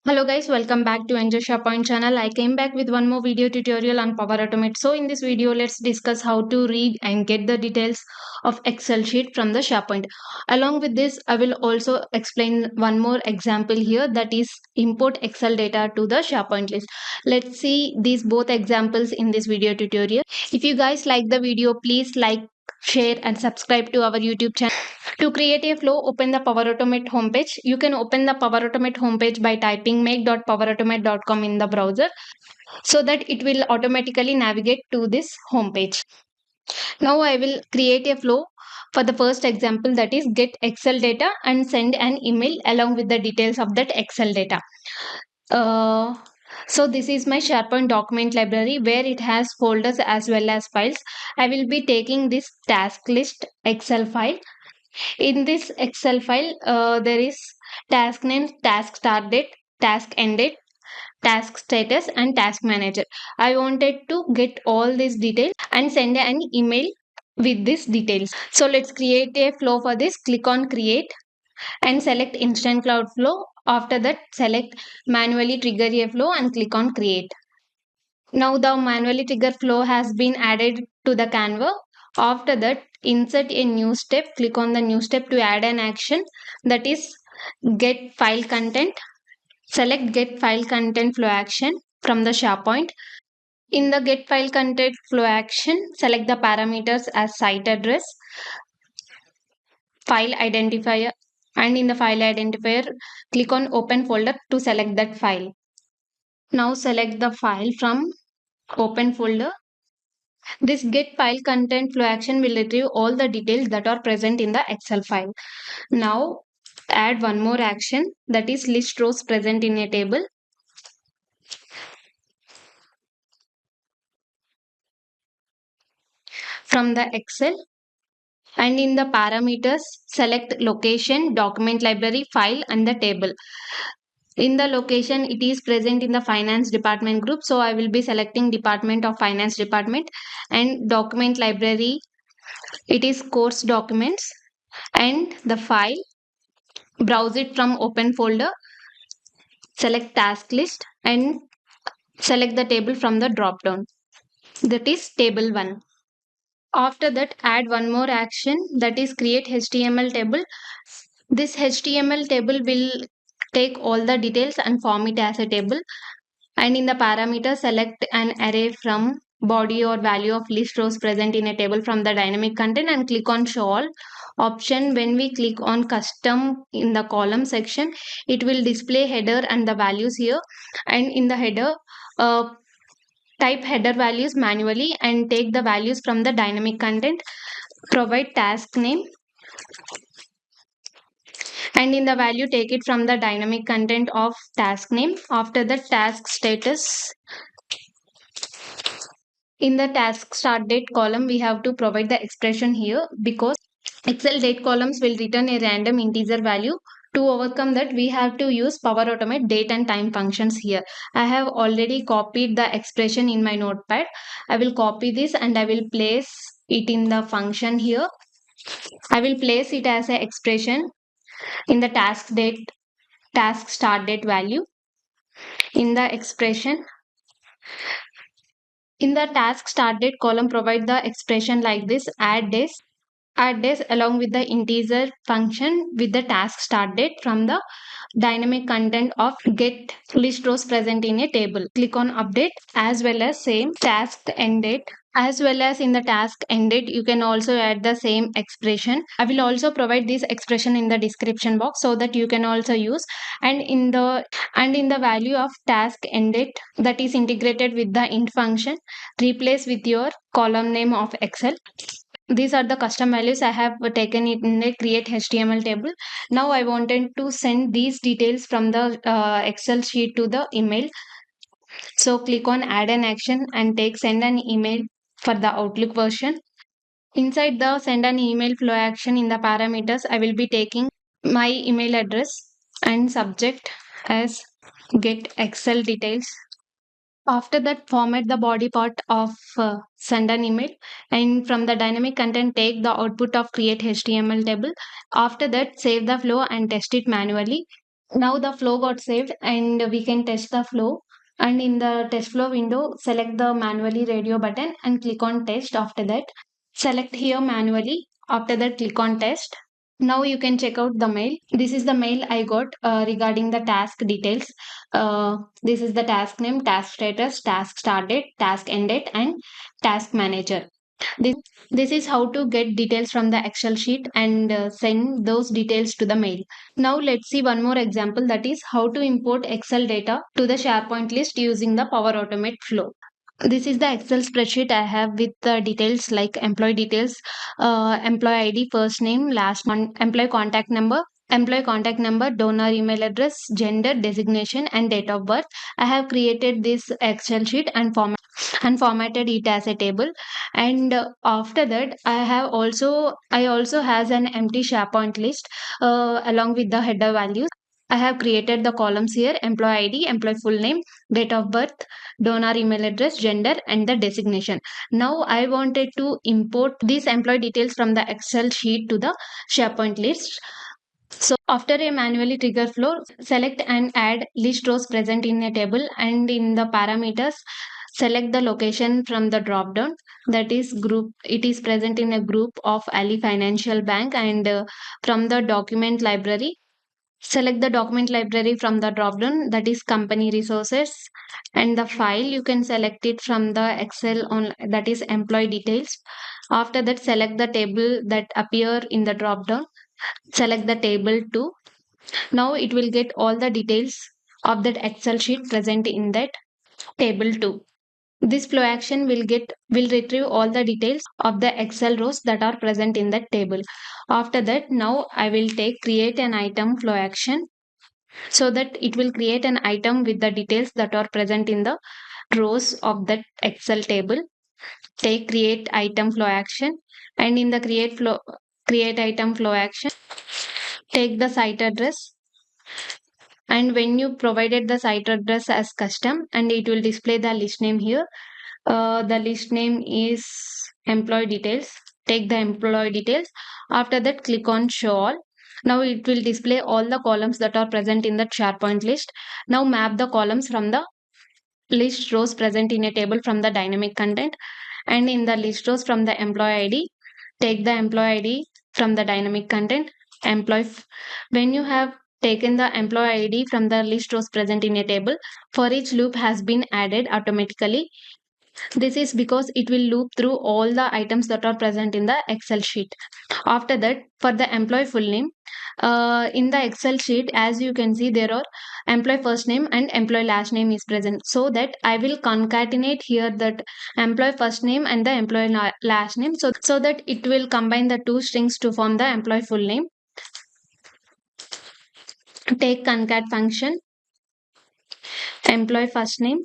Hello guys, welcome back to Enjoy SharePoint channel. I came back with one more video tutorial on Power Automate. So in this video, let's discuss how to read and get the details of Excel sheet from the SharePoint. Along with this, I will also explain one more example here, that is import Excel data to the SharePoint list. Let's see these both examples in this video tutorial. If you guys like the video, please like, share and subscribe to our YouTube channel. To create a flow, open the Power Automate homepage. You can open the Power Automate homepage by typing make.powerautomate.com in the browser so that it will automatically navigate to this homepage. Now I will create a flow for the first example, that is get Excel data and send an email along with the details of that Excel data. Uh, so this is my SharePoint document library where it has folders as well as files. I will be taking this task list Excel file. In this Excel file, there is task name, task start date, task end date, task status, and task manager. I wanted to get all these details and send an email with these details. So let's create a flow for this. Click on create and select instant cloud flow. After that, select manually trigger a flow and click on create. Now the manually trigger flow has been added to the Canva. After that, insert a new step. Click on the new step to add an action, that is get file content. Select get file content flow action from the SharePoint. In the get file content flow action, select the parameters as site address, file identifier, and in the file identifier, click on open folder to select that file. Now select the file from open folder. This get file content flow action will retrieve all the details that are present in the Excel file. Now add one more action, that is list rows present in a table. From the Excel, and in the parameters, select location, document library, file and the table. In the location, it is present in the finance department group, so I will be selecting department of finance department. And document library, it is course documents. And the file, browse it from open folder, select task list and select the table from the drop down, that is table 1. After that, add one more action, that is create HTML table. This HTML table will take all the details and form it as a table. And in the parameter, select an array from body or value of list rows present in a table from the dynamic content and click on show all option. When we click on custom in the column section, it will display header and the values here. And in the header, type header values manually and take the values from the dynamic content. Provide task name, and in the value take it from the dynamic content of task name. After the task status, in the task start date column, we have to provide the expression here because Excel date columns will return a random integer value. To overcome that, we have to use Power Automate date and time functions here. I have already copied the expression in my notepad. I will copy this and I will place it in the function here. I will place it as an expression in the task start date value. In the expression, in the task start date column, provide the expression like this: add days along with the integer function with the task start date from the dynamic content of get list rows present in a table. Click on update, as well as same task end date. As well as in the task end date, you can also add the same expression. I will also provide this expression in the description box so that you can also use. And in the value of task end date, that is integrated with the int function, replace with your column name of Excel. These are the custom values. I have taken it in a create HTML table. Now I wanted to send these details from the Excel sheet to the email. So click on add an action and take send an email for the Outlook version. Inside the send an email flow action, in the parameters, I will be taking my email address and subject as get Excel details. After that, format the body part of send an email, and from the dynamic content, take the output of create HTML table. After that, save the flow and test it manually. Now the flow got saved and we can test the flow. And in the test flow window, select the manually radio button and click on test. After that, select here manually. After that, click on test. Now you can check out the mail. This is the mail I got regarding the task details. This is the task name, task status, task start date, task end date, and task manager. This, this is how to get details from the Excel sheet and send those details to the mail. Now let's see one more example, that is how to import Excel data to the SharePoint list using the Power Automate flow. This is the Excel spreadsheet I have with the details like employee details, employee ID, first name, last month, employee contact number, donor email address, gender, designation, and date of birth. I have created this Excel sheet and formatted it as a table. And after that, I also has an empty SharePoint list along with the header values. I have created the columns here: employee ID, employee full name, date of birth, donor email address, gender, and the designation. Now I wanted to import these employee details from the Excel sheet to the SharePoint list. So after a manually trigger flow, select and add list rows present in a table, and in the parameters, select the location from the drop down, that is group. It is present in a group of Ali Financial Bank. And from the document library, select the document library from the drop down, that is company resources. And the file, you can select it from the Excel on, that is employee details. After that, select the table that appear in the drop down, select the table 2. Now it will get all the details of that Excel sheet present in that table 2. This flow action will retrieve all the details of the Excel rows that are present in that table. After that, now I will take create an item flow action, so that it will create an item with the details that are present in the rows of that Excel table. Take create item flow action, and in the create item flow action, take the site address. And when you provided the site address as custom, and it will display the list name here. The list name is employee details. Take the employee details. After that, click on show all. Now it will display all the columns that are present in the SharePoint list. Now map the columns from the list rows present in a table from the dynamic content. And in the list rows from the employee ID, take the employee ID from the dynamic content. When you have taken the employee ID from the list rows present in a table, for each loop has been added automatically. This is because it will loop through all the items that are present in the Excel sheet. After that, for the employee full name, in the Excel sheet, as you can see, there are employee first name and employee last name is present. So that I will concatenate here that employee first name and the employee last name, so that it will combine the two strings to form the employee full name. Take concat function, employee first name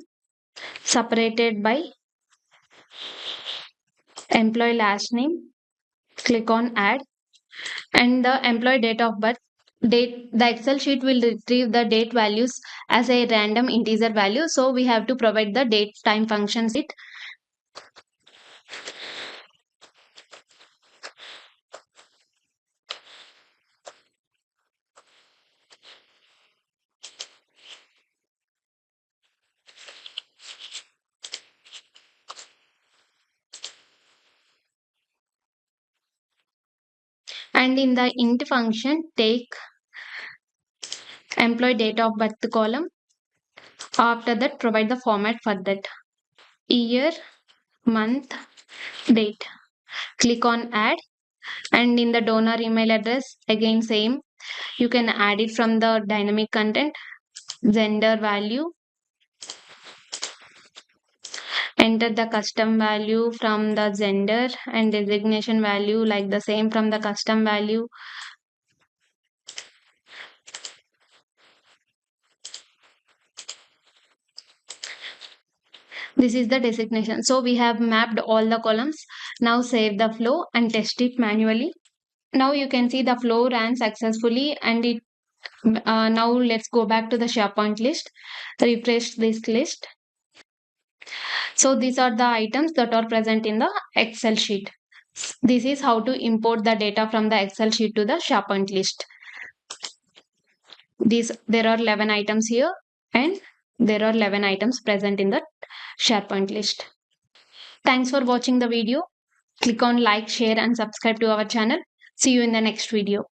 separated by employee last name. Click on add, and the employee date of birth. The Excel sheet will retrieve the date values as a random integer value, so we have to provide the date time functions it. And in the int function, take employee date of birth column. After that, provide the format for that: year, month, date. Click on add, and in the donor email address, again same, you can add it from the dynamic content. Gender value, enter the custom value from the gender, and designation value like the same from the custom value. This is the designation. So we have mapped all the columns. Now save the flow and test it manually. Now you can see the flow ran successfully, and it now let's go back to the SharePoint list, refresh this list. So these are the items that are present in the Excel sheet. This is how to import the data from the Excel sheet to the SharePoint list. There are 11 items here, and there are 11 items present in the SharePoint list. Thanks for watching the video. Click on like, share and subscribe to our channel. See you in the next video.